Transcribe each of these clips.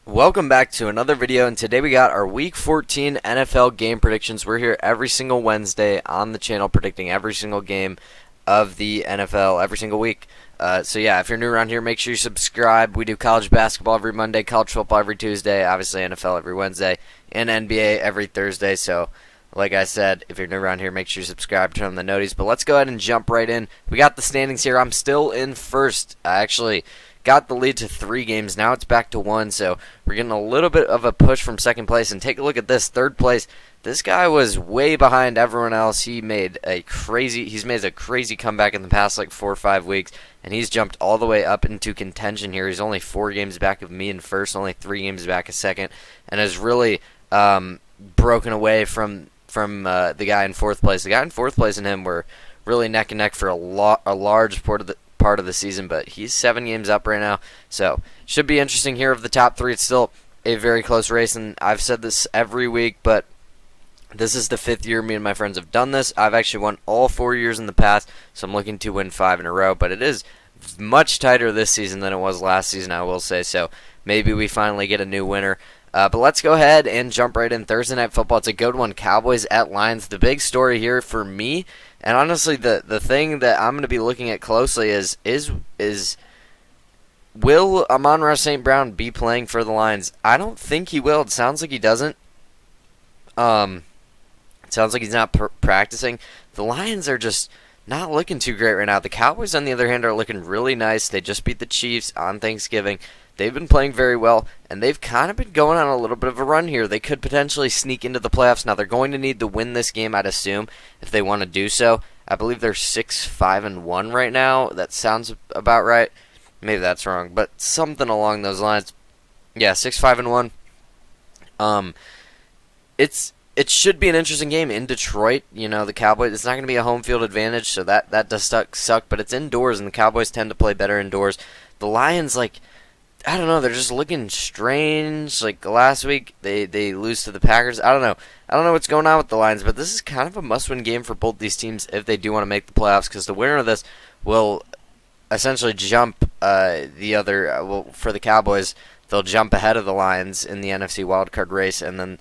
Welcome back to another video, and today we got our Week 14 NFL game predictions. We're here every single Wednesday on the channel predicting every single game of the NFL every single week. So yeah, if you're new around here, make sure you subscribe. We do college basketball every Monday, college football every Tuesday, obviously NFL every Wednesday, and NBA every Thursday. So like I said, if you're new around here, make sure you subscribe, turn on the noties. But let's go ahead and jump right in. We got the standings here. I'm still in first. I actually got the lead to 3 games. Now it's back to 1, so we're getting a little bit of a push from second place. And take a look at this, third place. This guy was way behind everyone else. He's made a crazy comeback in the past like 4 or 5 weeks, and he's jumped all the way up into contention here. He's only 4 games back of me in first, only 3 games back of second, and has really broken away from the guy in fourth place. The guy in fourth place and him were really neck and neck for a large part of the season, but he's 7 games up right now, so should be interesting here. Of the top 3, it's still a very close race, and I've said this every week, but this is the 5th year me and my friends have done this. I've actually won all 4 years in the past, so I'm looking to win 5 in a row, but it is much tighter this season than it was last season, I will say, so maybe we finally get a new winner. But let's go ahead and jump right in. Thursday Night Football, it's a good one. Cowboys at Lions. The big story here for me, and honestly the thing that I'm going to be looking at closely is will Amon-Ra St. Brown be playing for the Lions? I don't think he will. It sounds like he doesn't. It sounds like he's not practicing. The Lions are just not looking too great right now. The Cowboys, on the other hand, are looking really nice. They just beat the Chiefs on Thanksgiving. They've been playing very well, and they've kind of been going on a little bit of a run here. They could potentially sneak into the playoffs. Now, they're going to need to win this game, I'd assume, if they want to do so. I believe they're 6-5-1 right now. That sounds about right. Maybe that's wrong, but something along those lines. Yeah, 6-5-1. It should be an interesting game in Detroit. You know, the Cowboys, it's not going to be a home field advantage, so that does suck, but it's indoors, and the Cowboys tend to play better indoors. The Lions, I don't know, they're just looking strange. Like last week, they lose to the Packers. I don't know what's going on with the Lions, but this is kind of a must-win game for both these teams if they do want to make the playoffs, because the winner of this will essentially jump for the Cowboys, they'll jump ahead of the Lions in the NFC wildcard race, and then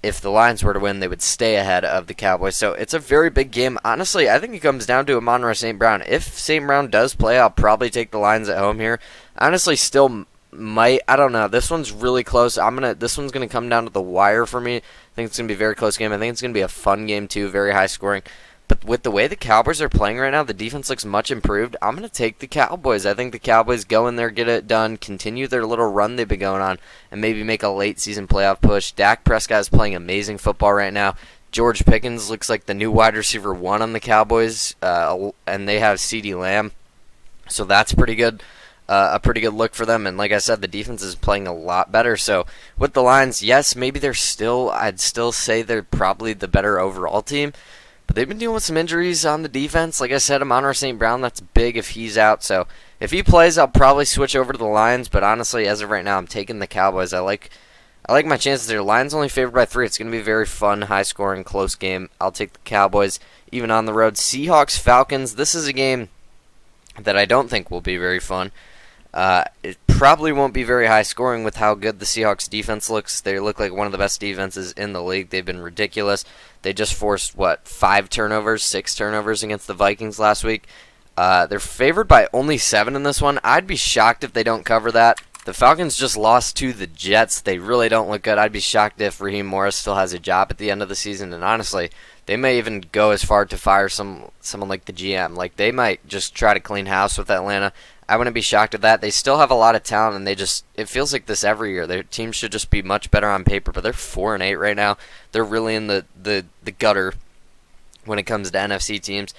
if the Lions were to win, they would stay ahead of the Cowboys. So it's a very big game. Honestly, I think it comes down to Amon-Ra St. Brown. If St. Brown does play, I'll probably take the Lions at home here. Honestly, still might. I don't know. This one's really close. This one's gonna come down to the wire for me. I think it's gonna be a very close game. I think it's gonna be a fun game too, very high scoring. But with the way the Cowboys are playing right now, the defense looks much improved. I'm going to take the Cowboys. I think the Cowboys go in there, get it done, continue their little run they've been going on, and maybe make a late-season playoff push. Dak Prescott is playing amazing football right now. George Pickens looks like the new wide receiver 1 on the Cowboys, and they have CeeDee Lamb. So that's pretty good. A pretty good look for them. And like I said, the defense is playing a lot better. So with the Lions, yes, maybe I'd still say they're probably the better overall team. But they've been dealing with some injuries on the defense. Like I said, Amon-Ra St. Brown, that's big if he's out. So if he plays, I'll probably switch over to the Lions. But honestly, as of right now, I'm taking the Cowboys. I like my chances there. Lions only favored by 3. It's going to be a very fun, high-scoring, close game. I'll take the Cowboys, even on the road. Seahawks, Falcons. This is a game that I don't think will be very fun. It probably won't be very high scoring with how good the Seahawks defense looks. They look like one of the best defenses in the league. They've been ridiculous. They just forced, 6 turnovers against the Vikings last week. They're favored by only 7 in this one. I'd be shocked if they don't cover that. The Falcons just lost to the Jets. They really don't look good. I'd be shocked if Raheem Morris still has a job at the end of the season. And honestly, they may even go as far to fire someone like the GM. Like, they might just try to clean house with Atlanta. I wouldn't be shocked at that. They still have a lot of talent, and it feels like this every year. Their team should just be much better on paper, but they're 4-8 right now. They're really in the gutter when it comes to NFC teams.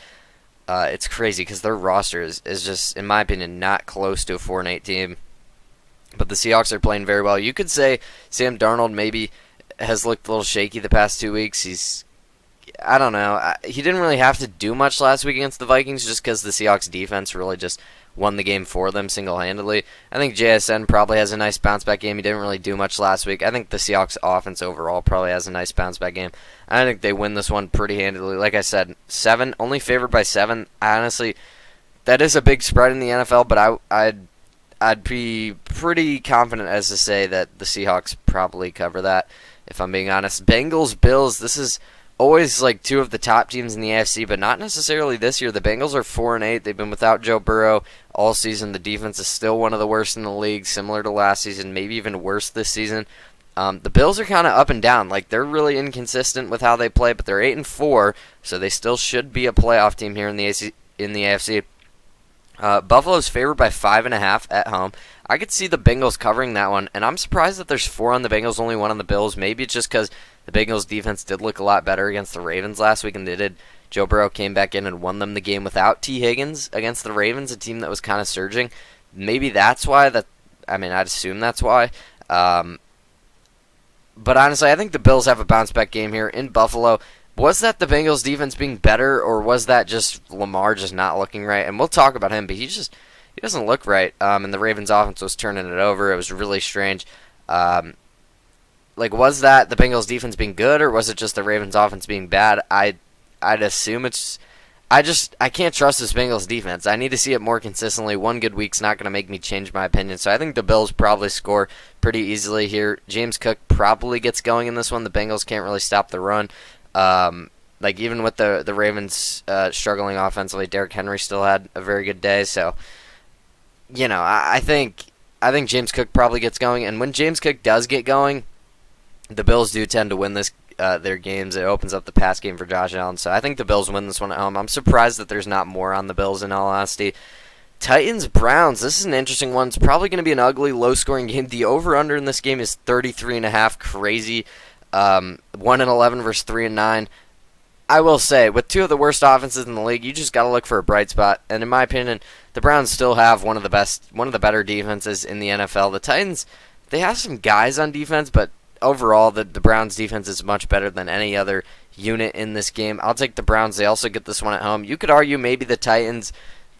It's crazy because their roster is just, in my opinion, not close to a 4-8 team. But the Seahawks are playing very well. You could say Sam Darnold maybe has looked a little shaky the past 2 weeks. I don't know. He didn't really have to do much last week against the Vikings just because the Seahawks defense really just won the game for them single-handedly. I think JSN probably has a nice bounce-back game. He didn't really do much last week. I think the Seahawks offense overall probably has a nice bounce-back game. I think they win this one pretty handily. Like I said, 7, only favored by 7. Honestly, that is a big spread in the NFL, but I'd be pretty confident as to say that the Seahawks probably cover that, if I'm being honest. Bengals, Bills, this is always like two of the top teams in the AFC, but not necessarily this year. The Bengals are 4-8. They've been without Joe Burrow all season. The defense is still one of the worst in the league, similar to last season, maybe even worse this season. The Bills are kind of up and down. Like, they're really inconsistent with how they play, but they're 8-4, so they still should be a playoff team here in the AFC. Buffalo's favored by 5.5 at home. I could see the Bengals covering that one, and I'm surprised that there's 4 on the Bengals, only 1 on the Bills. Maybe it's just because the Bengals defense did look a lot better against the Ravens last week, and they did. Joe Burrow came back in and won them the game without T. Higgins against the Ravens, a team that was kind of surging. Maybe that's why. I'd assume that's why. But honestly, I think the Bills have a bounce-back game here in Buffalo. Was that the Bengals' defense being better, or was that just Lamar just not looking right? And we'll talk about him, but he doesn't look right. And the Ravens' offense was turning it over. It was really strange. Was that the Bengals' defense being good, or was it just the Ravens' offense being bad? I'd assume it's. I can't trust this Bengals defense. I need to see it more consistently. One good week's not going to make me change my opinion. So I think the Bills probably score pretty easily here. James Cook probably gets going in this one. The Bengals can't really stop the run. Even with the Ravens struggling offensively, Derrick Henry still had a very good day. So, I think James Cook probably gets going. And when James Cook does get going, the Bills do tend to win their games. It opens up the pass game for Josh Allen. So I think the Bills win this one at home. I'm surprised that there's not more on the Bills, in all honesty. Titans, Browns. This is an interesting one. It's probably going to be an ugly, low-scoring game. The over-under in this game is 33.5. Crazy. 1-11 versus 3-9. I will say, with two of the worst offenses in the league, you just got to look for a bright spot. And in my opinion, the Browns still have one of the better defenses in the NFL. The Titans, they have some guys on defense, but overall, the Browns' defense is much better than any other unit in this game. I'll take the Browns. They also get this one at home. You could argue maybe the Titans.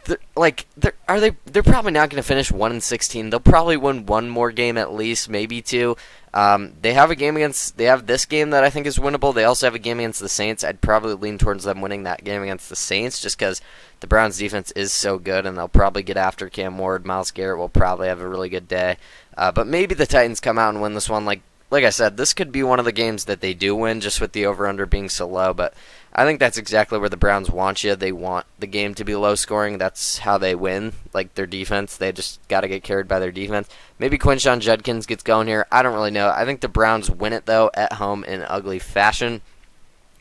They're probably not going to finish 1-16. They'll probably win one more game at least, maybe 2. They have this game that I think is winnable. They also have a game against the Saints. I'd probably lean towards them winning that game against the Saints just because the Browns defense is so good, and they'll probably get after Cam Ward. Myles Garrett will probably have a really good day. But maybe the Titans come out and win this one. Like I said, this could be one of the games that they do win just with the over-under being so low, but I think that's exactly where the Browns want you. They want the game to be low-scoring. That's how they win, their defense. They just got to get carried by their defense. Maybe Quinshon Judkins gets going here. I don't really know. I think the Browns win it, though, at home in ugly fashion.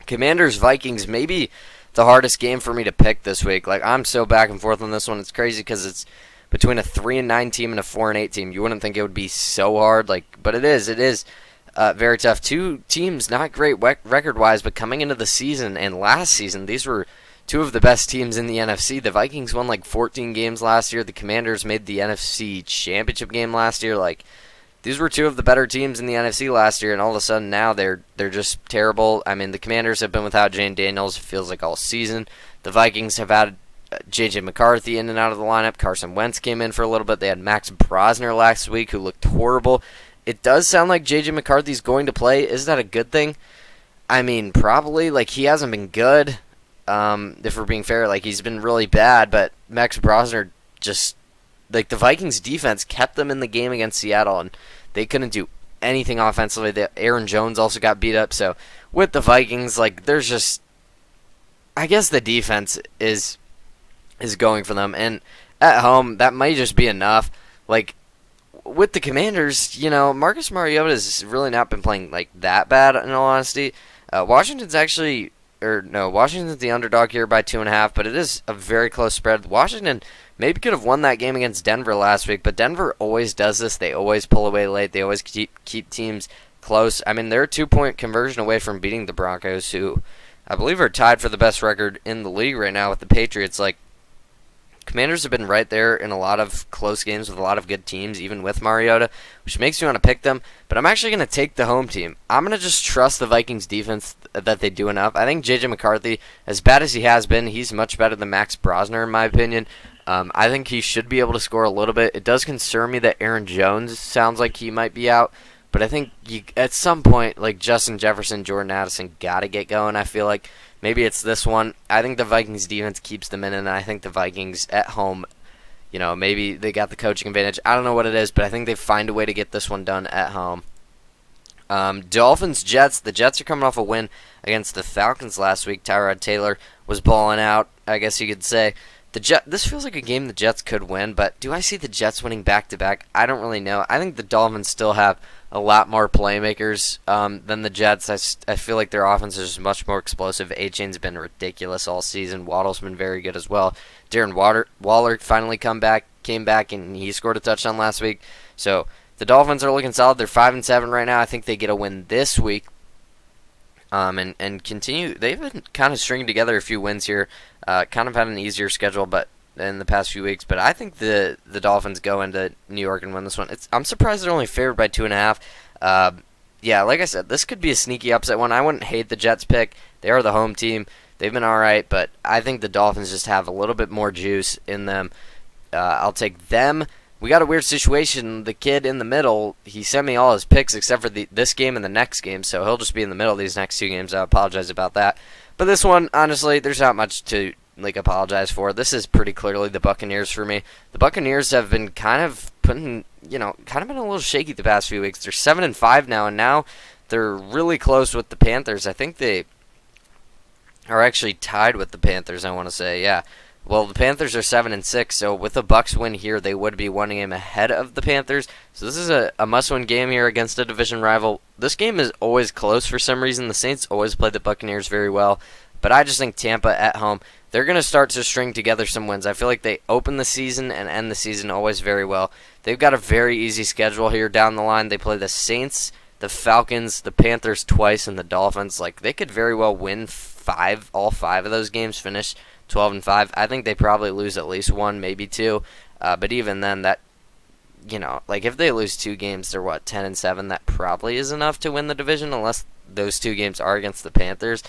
Commanders-Vikings, maybe the hardest game for me to pick this week. I'm so back and forth on this one. It's crazy because it's between a 3-9 team and a 4-8 team. You wouldn't think it would be so hard, but it is. It is very tough. Two teams, not great record-wise, but coming into the season and last season, these were two of the best teams in the NFC. The Vikings won 14 games last year. The Commanders made the NFC Championship game last year. These were two of the better teams in the NFC last year, and all of a sudden now they're just terrible. I mean, the Commanders have been without Jane Daniels, it feels like all season. The Vikings have had J.J. McCarthy in and out of the lineup. Carson Wentz came in for a little bit. They had Max Brosner last week, who looked horrible. It does sound like J.J. McCarthy's going to play. Is that a good thing? I mean, probably. He hasn't been good, if we're being fair. He's been really bad, but Max Brosner just... the Vikings defense kept them in the game against Seattle, and they couldn't do anything offensively. Aaron Jones also got beat up. So, with the Vikings, there's just... I guess the defense is going for them, and at home that might just be enough. With the Commanders, Marcus Mariota has really not been playing that bad, in all honesty. Washington's the underdog here by 2.5, but it is a very close spread. Washington maybe could have won that game against Denver last week, but Denver always does this. They always pull away late. They always keep teams close. I mean, they're a 2-point conversion away from beating the Broncos, who I believe are tied for the best record in the league right now with the Patriots. Commanders have been right there in a lot of close games with a lot of good teams, even with Mariota, which makes me want to pick them. But I'm actually going to take the home team. I'm going to just trust the Vikings defense that they do enough. I think J.J. McCarthy, as bad as he has been, he's much better than Max Brosner, in my opinion. I think he should be able to score a little bit. It does concern me that Aaron Jones sounds like he might be out. But I think at some point, Justin Jefferson, Jordan Addison got to get going, I feel like. Maybe it's this one. I think the Vikings defense keeps them in, and I think the Vikings at home maybe they got the coaching advantage. I don't know what it is, but I think they find a way to get this one done at home. Dolphins, Jets. The Jets are coming off a win against the Falcons last week. Tyrod Taylor was balling out, I guess you could say. This feels like a game the Jets could win, but do I see the Jets winning back-to-back? I don't really know. I think the Dolphins still have a lot more playmakers than the Jets. I feel like their offense is much more explosive. A-Chain's been ridiculous all season. Waddle's been very good as well. Darren Waller finally came back, and he scored a touchdown last week. So the Dolphins are looking solid. They're 5-7 right now. I think they get a win this week. And continue. They've been kind of stringing together a few wins here. Kind of had an easier schedule, but in the past few weeks. But I think the Dolphins go into New York and win this one. I'm surprised they're only favored by 2.5. Yeah, like I said, this could be a sneaky upset one. I wouldn't hate the Jets pick. They are the home team. They've been all right, but I think the Dolphins just have a little bit more juice in them. I'll take them. We got a weird situation. The kid in the middle, he sent me all his picks except for this game and the next game, so he'll just be in the middle of these next 2 games. I apologize about that. But this one, honestly, there's not much to apologize for. This is pretty clearly the Buccaneers for me. The Buccaneers have been kind of been a little shaky the past few weeks. They're 7-5 now, and now they're really close with the Panthers. I think they are actually tied with the Panthers, I want to say, yeah. Well, the Panthers are 7-6, so with a Bucs win here, they would be 1 game ahead of the Panthers. So this is a must-win game here against a division rival. This game is always close for some reason. The Saints always play the Buccaneers very well, but I just think Tampa at home, they're going to start to string together some wins. I feel like they open the season and end the season always very well. They've got a very easy schedule here down the line. They play the Saints, the Falcons, the Panthers twice, and the Dolphins. They could very well win all 5 of those games, finish 12-5. I think they probably lose at least 1, maybe 2. But even then, that if they lose 2 games, they're 10-7. That probably is enough to win the division, unless those 2 games are against the Panthers.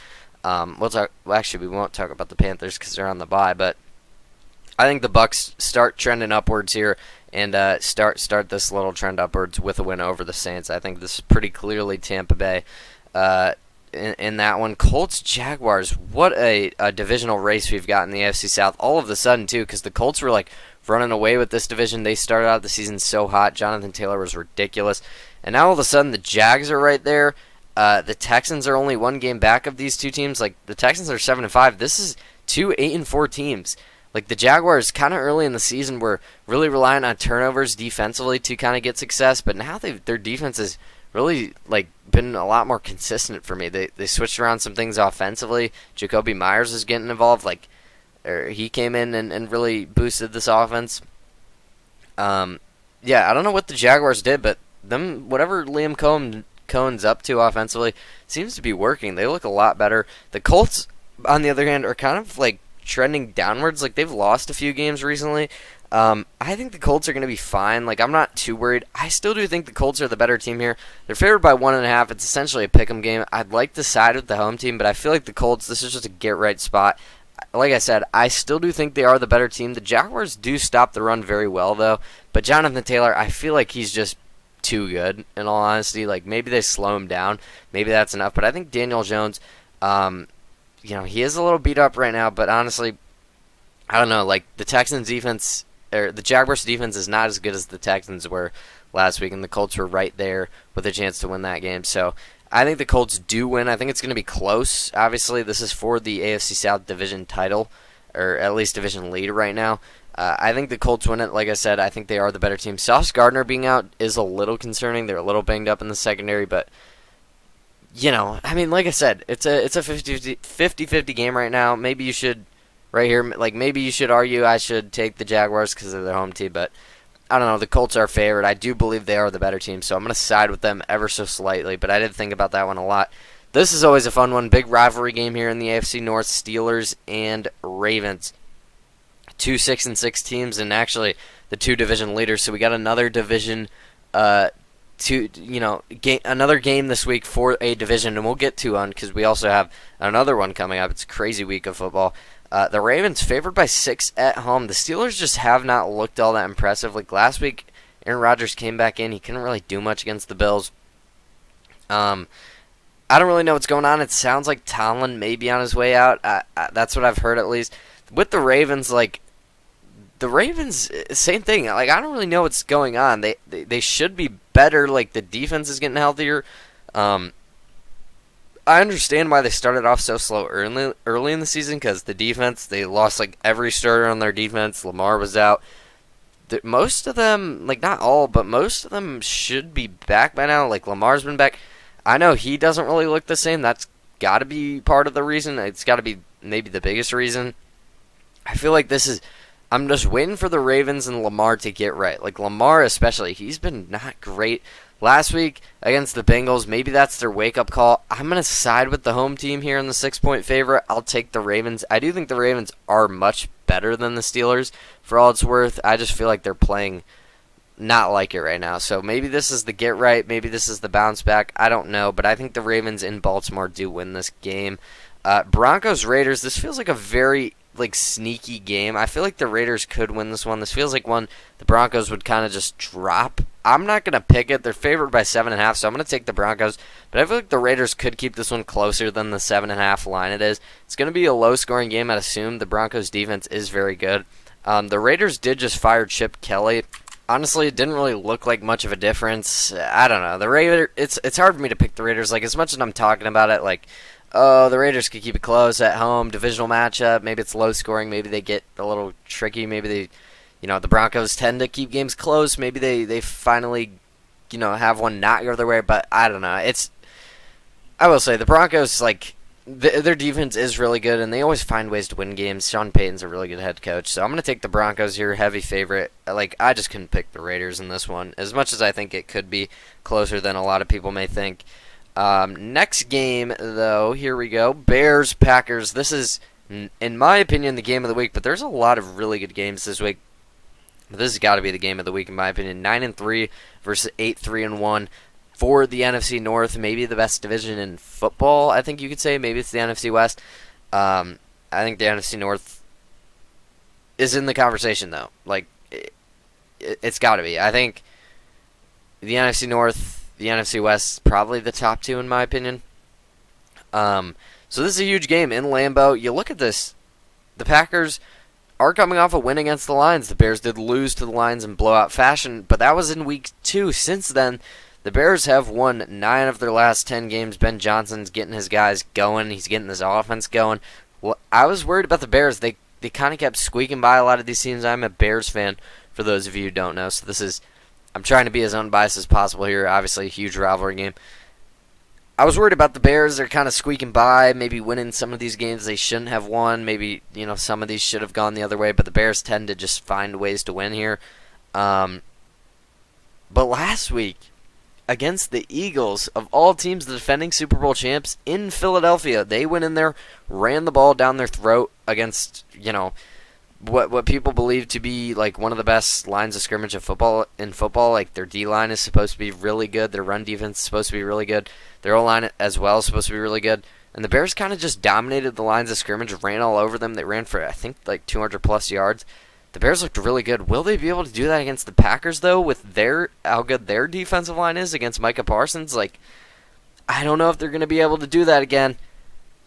We won't talk about the Panthers because they're on the bye. But I think the Bucs start trending upwards here and start this little trend upwards with a win over the Saints. I think this is pretty clearly Tampa Bay. In that one, Colts, Jaguars, what a divisional race we've got in the AFC South all of a sudden, too, because the Colts were running away with this division. They started out the season so hot. Jonathan Taylor was ridiculous. And now all of a sudden the Jags are right there. The Texans are only 1 game back of these 2 teams. The Texans are 7-5. This is 2 8-4 teams. The Jaguars kind of early in the season were really relying on turnovers defensively to kind of get success, but now their defense is really been a lot more consistent for me. They switched around some things offensively. Jacoby Myers is getting involved. He came in and really boosted this offense. I don't know what the Jaguars did, but whatever Liam Cohen's up to offensively seems to be working. They look a lot better. The Colts, on the other hand, are kind of trending downwards. They've lost a few games recently. I think the Colts are going to be fine. I'm not too worried. I still do think the Colts are the better team here. They're favored by 1.5. It's essentially a pick'em game. I'd like to side with the home team, but I feel like the Colts, this is just a get-right spot. Like I said, I still do think they are the better team. The Jaguars do stop the run very well, though. But Jonathan Taylor, I feel like he's just too good, in all honesty. Maybe they slow him down. Maybe that's enough. But I think Daniel Jones, he is a little beat up right now, but honestly, I don't know. The Texans defense, or the Jaguars defense is not as good as the Texans were last week, and the Colts were right there with a chance to win that game. So I think the Colts do win. I think it's going to be close. Obviously, this is for the AFC South division title, or at least division lead right now. I think the Colts win it. Like I said, I think they are the better team. Sauce Gardner being out is a little concerning. They're a little banged up in the secondary, but like I said, it's a 50-50 game right now. Maybe you should maybe you should argue I should take the Jaguars because they're their home team, but I don't know. The Colts are favored. I do believe they are the better team, so I'm going to side with them ever so slightly, but I did think about that one a lot. This is always a fun one. Big rivalry game here in the AFC North, Steelers and Ravens. 2 6-6 teams, and actually the 2 division leaders. So we got another division, another game this week for a division, and we'll get to one because we also have another one coming up. It's a crazy week of football. The Ravens favored by 6 at home. The Steelers just have not looked all that impressive. Last week, Aaron Rodgers came back in. He couldn't really do much against the Bills. I don't really know what's going on. It sounds like Tomlin may be on his way out. That's what I've heard at least. With the Ravens, the Ravens, same thing. Like, I don't really know what's going on. They should be better. Like, the defense is getting healthier. I understand why they started off so slow early in the season, because the defense, they lost like every starter on their defense. Lamar was out. Most of them, like not all, but most of them should be back by now. Like Lamar's been back. I know he doesn't really look the same. That's got to be part of the reason. It's got to be maybe the biggest reason. I feel like I'm just waiting for the Ravens and Lamar to get right. Like Lamar especially, he's been not great. Last week against the Bengals, maybe that's their wake-up call. I'm going to side with the home team here in the 6-point favorite. I'll take the Ravens. I do think the Ravens are much better than the Steelers, for all it's worth. I just feel like they're playing not like it right now. So maybe this is the get right. Maybe this is the bounce back. I don't know, but I think the Ravens in Baltimore do win this game. Broncos-Raiders, this feels like a very sneaky game. I feel like the Raiders could win this one. This feels like one the Broncos would kind of just drop. I'm not going to pick it. They're favored by 7.5, so I'm going to take the Broncos. But I feel like the Raiders could keep this one closer than the 7.5 line it is. It's going to be a low-scoring game, I'd assume. The Broncos' defense is very good. The Raiders did just fire Chip Kelly. Honestly, it didn't really look like much of a difference. I don't know. It's hard for me to pick the Raiders. Like, as much as I'm talking about it, like, oh, the Raiders could keep it close at home, divisional matchup. Maybe it's low-scoring. Maybe they get a little tricky. Maybe they... the Broncos tend to keep games close. Maybe they finally, have one not go their way. But I don't know. I will say the Broncos, their defense is really good, and they always find ways to win games. Sean Payton's a really good head coach, so I'm going to take the Broncos here, heavy favorite. I just couldn't pick the Raiders in this one, as much as I think it could be closer than a lot of people may think. Next game, though, here we go. Bears-Packers. This is, in my opinion, the game of the week, but there's a lot of really good games this week. This has got to be the game of the week, in my opinion. 9-3 versus 8-3-1 for the NFC North. Maybe the best division in football, I think you could say. Maybe it's the NFC West. I think the NFC North is in the conversation, though. It's got to be. I think the NFC North, the NFC West, probably the top two, in my opinion. So this is a huge game in Lambeau. You look at this. The Packers are coming off a win against the Lions. The Bears did lose to the Lions in blowout fashion, but that was in week 2. Since then, the Bears have won 9 of their last 10 games. Ben Johnson's getting his guys going. He's getting his offense going. Well, I was worried about the Bears. They kind of kept squeaking by a lot of these teams. I'm a Bears fan, for those of you who don't know. So I'm trying to be as unbiased as possible here. Obviously, a huge rivalry game. I was worried about the Bears. They're kind of squeaking by, maybe winning some of these games they shouldn't have won. Maybe, some of these should have gone the other way, but the Bears tend to just find ways to win here. But last week, against the Eagles, of all teams, the defending Super Bowl champs in Philadelphia, they went in there, ran the ball down their throat against, what people believe to be one of the best lines of scrimmage of football. Like, their D-line is supposed to be really good. Their run defense is supposed to be really good. Their O-line as well is supposed to be really good. And the Bears kind of just dominated the lines of scrimmage, ran all over them. They ran for, I think, 200-plus yards. The Bears looked really good. Will they be able to do that against the Packers, though, with how good their defensive line is against Micah Parsons? I don't know if they're going to be able to do that again.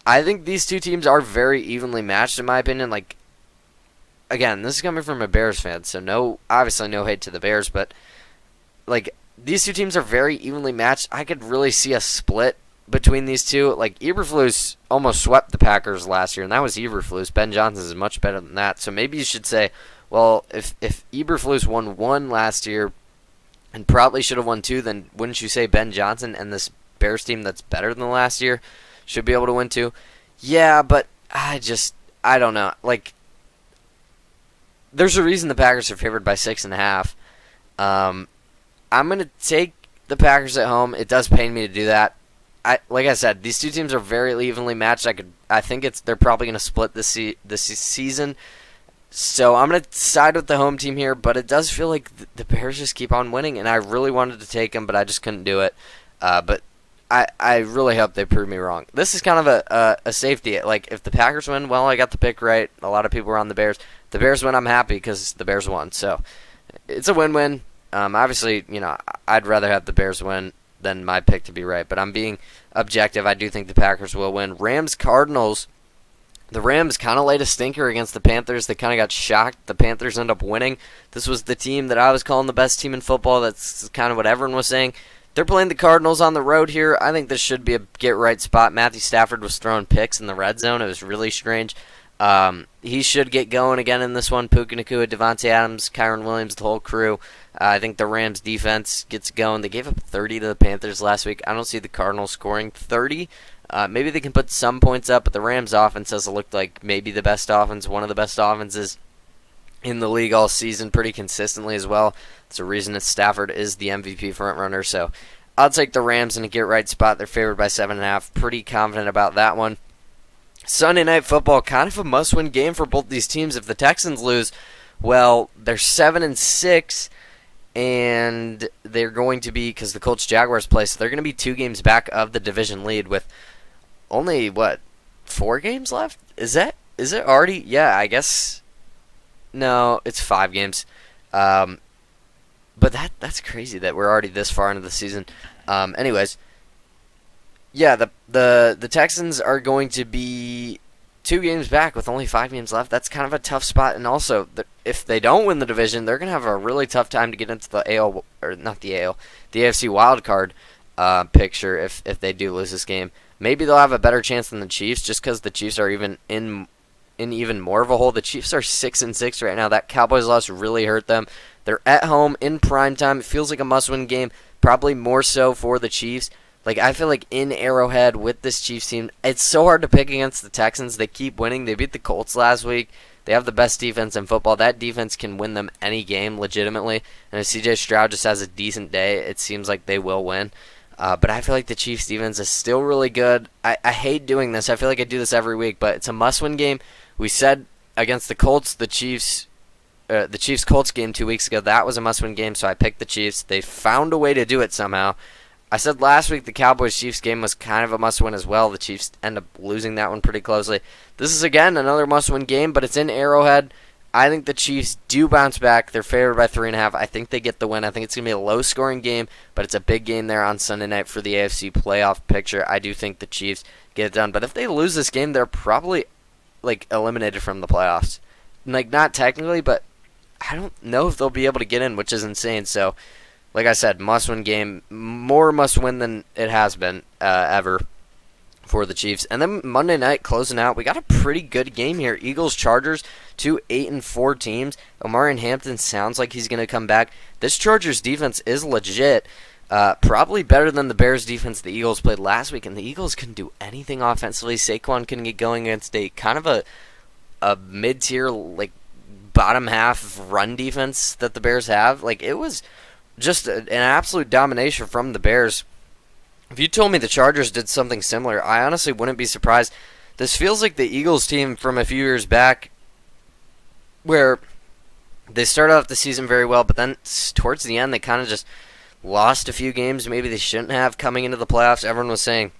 I think these two teams are very evenly matched, in my opinion. Again, this is coming from a Bears fan, so obviously no hate to the Bears, but these two teams are very evenly matched. I could really see a split between these two. Eberflus almost swept the Packers last year, and that was Eberflus. Ben Johnson is much better than that. So maybe you should say, well, if Eberflus won 1 last year and probably should have won 2, then wouldn't you say Ben Johnson and this Bears team that's better than last year should be able to win 2? Yeah, but I don't know. There's a reason the Packers are favored by 6.5. I'm going to take the Packers at home. It does pain me to do that. Like I said, these two teams are very evenly matched. I think they're probably going to split this season. So I'm going to side with the home team here, but it does feel like the Bears just keep on winning, and I really wanted to take them, but I just couldn't do it. But I really hope they prove me wrong. This is kind of a safety. If the Packers win, well, I got the pick right. A lot of people were on the Bears. If the Bears win, I'm happy because the Bears won. So it's a win-win. Obviously, I'd rather have the Bears win than my pick to be right, but I'm being objective. I do think the Packers will win. Rams-Cardinals. The Rams kind of laid a stinker against the Panthers. They kind of got shocked. The Panthers end up winning. This was the team that I was calling the best team in football. That's kind of what everyone was saying. They're playing the Cardinals on the road here. I think this should be a get-right spot. Matthew Stafford was throwing picks in the red zone. It was really strange. He should get going again in this one. Puka Nacua, Devontae Adams, Kyron Williams, the whole crew. I think the Rams defense gets going. They gave up 30 to the Panthers last week. I don't see the Cardinals scoring 30. Maybe they can put some points up, but the Rams offense has looked like maybe the best offense, one of the best offenses in the league all season pretty consistently as well. That's the reason that Stafford is the MVP frontrunner. So I'll take the Rams in a get-right spot. They're favored by 7.5. Pretty confident about that one. Sunday Night Football, kind of a must-win game for both these teams. If the Texans lose, well, they're 7-6, and they're going to be, because the Colts Jaguars play, so they're going to be 2 games back of the division lead with only, 4 games left? Is it already? Yeah, I guess. No, it's 5 games. But that's crazy that we're already this far into the season. Anyways, yeah, the Texans are going to be 2 games back with only 5 games left. That's kind of a tough spot. And also, if they don't win the division, they're going to have a really tough time to get into the AL, or not the AL, the AFC wildcard picture if they do lose this game. Maybe they'll have a better chance than the Chiefs just because the Chiefs are even in even more of a hole. The Chiefs are 6-6 right now. That Cowboys loss really hurt them. They're at home in prime time. It feels like a must-win game, probably more so for the Chiefs. Like, I feel like in Arrowhead with this Chiefs team, it's so hard to pick against the Texans. They keep winning. They beat the Colts last week. They have the best defense in football. That defense can win them any game legitimately. And if CJ Stroud just has a decent day, it seems like they will win. But I feel like the Chiefs defense is still really good. I hate doing this. I feel like I do this every week, but it's a must-win game. We said against the Colts, the Chiefs-Colts game 2 weeks ago, that was a must-win game, so I picked the Chiefs. They found a way to do it somehow. I said last week the Cowboys-Chiefs game was kind of a must-win as well. The Chiefs end up losing that one pretty closely. This is, again, another must-win game, but it's in Arrowhead. I think the Chiefs do bounce back. They're favored by 3.5. I think they get the win. I think it's going to be a low-scoring game, but it's a big game there on Sunday night for the AFC playoff picture. I do think the Chiefs get it done. But if they lose this game, they're probably eliminated from the playoffs. Not technically, but I don't know if they'll be able to get in, which is insane. So, like I said, must-win game. More must-win than it has been ever for the Chiefs. And then Monday night, closing out, we got a pretty good game here. Eagles-Chargers, 2 8-4 teams. Omarion Hampton sounds like he's going to come back. This Chargers defense is legit. Probably better than the Bears defense the Eagles played last week. And the Eagles couldn't do anything offensively. Saquon couldn't get going against a kind of a mid-tier, bottom half run defense that the Bears have. It was just an absolute domination from the Bears. If you told me the Chargers did something similar, I honestly wouldn't be surprised. This feels like the Eagles team from a few years back where they started off the season very well, but then towards the end they kind of just lost a few games maybe they shouldn't have coming into the playoffs. Everyone was saying,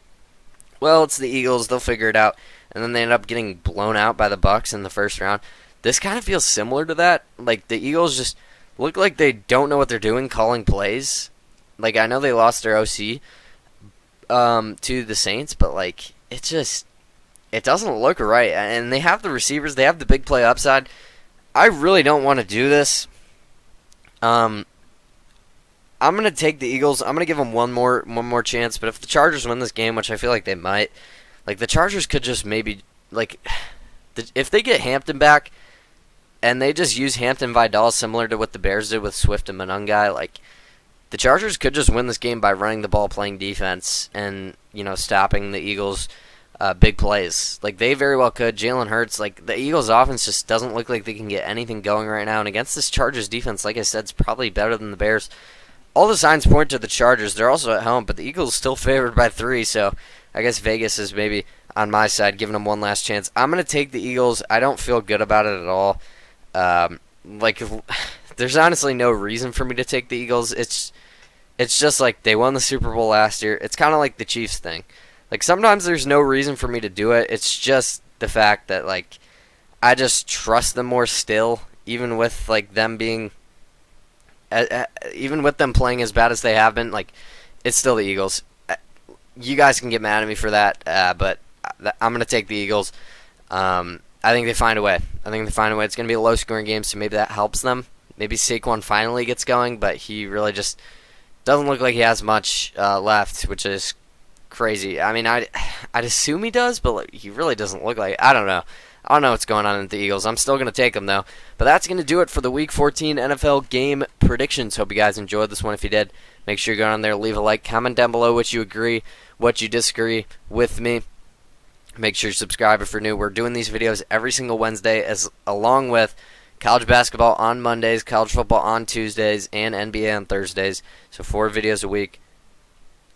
well, it's the Eagles, they'll figure it out. And then they ended up getting blown out by the Bucs in the first round. This kind of feels similar to that. The Eagles just look like they don't know what they're doing calling plays. I know they lost their OC to the Saints, but it doesn't look right. And they have the receivers, they have the big play upside. I really don't want to do this. I'm gonna take the Eagles. I'm gonna give them one more chance. But if the Chargers win this game, which I feel like they might, the Chargers could just maybe if they get Hampton back and they just use Hampton Vidal similar to what the Bears did with Swift and Monungai, the Chargers could just win this game by running the ball, playing defense, and stopping the Eagles' big plays. They very well could. Jalen Hurts, the Eagles' offense just doesn't look like they can get anything going right now. And against this Chargers defense, like I said, it's probably better than the Bears. All the signs point to the Chargers. They're also at home, but the Eagles still favored by 3, so I guess Vegas is maybe on my side, giving them one last chance. I'm going to take the Eagles. I don't feel good about it at all. There's honestly no reason for me to take the Eagles. It's just they won the Super Bowl last year. It's kind of like the Chiefs thing. Sometimes there's no reason for me to do it. It's just the fact that, I just trust them more still, even with, them being, even with them playing as bad as they have been, it's still the Eagles. You guys can get mad at me for that, but I'm going to take the Eagles. I think they find a way. It's going to be a low-scoring game, so maybe that helps them. Maybe Saquon finally gets going, but he really just doesn't look like he has much left, which is crazy. I mean, I'd assume he does, but like, he really doesn't look like it. I don't know. I don't know what's going on with the Eagles. I'm still going to take them, though. But that's going to do it for the Week 14 NFL game predictions. Hope you guys enjoyed this one. If you did, make sure you go on there, leave a like, comment down below what you agree, what you disagree with me. Make sure you subscribe if you're new. We're doing these videos every single Wednesday, along with college basketball on Mondays, college football on Tuesdays, and NBA on Thursdays. So 4 videos a week.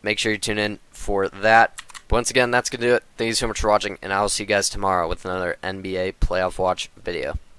Make sure you tune in for that. Once again, that's going to do it. Thank you so much for watching, and I will see you guys tomorrow with another NBA Playoff Watch video.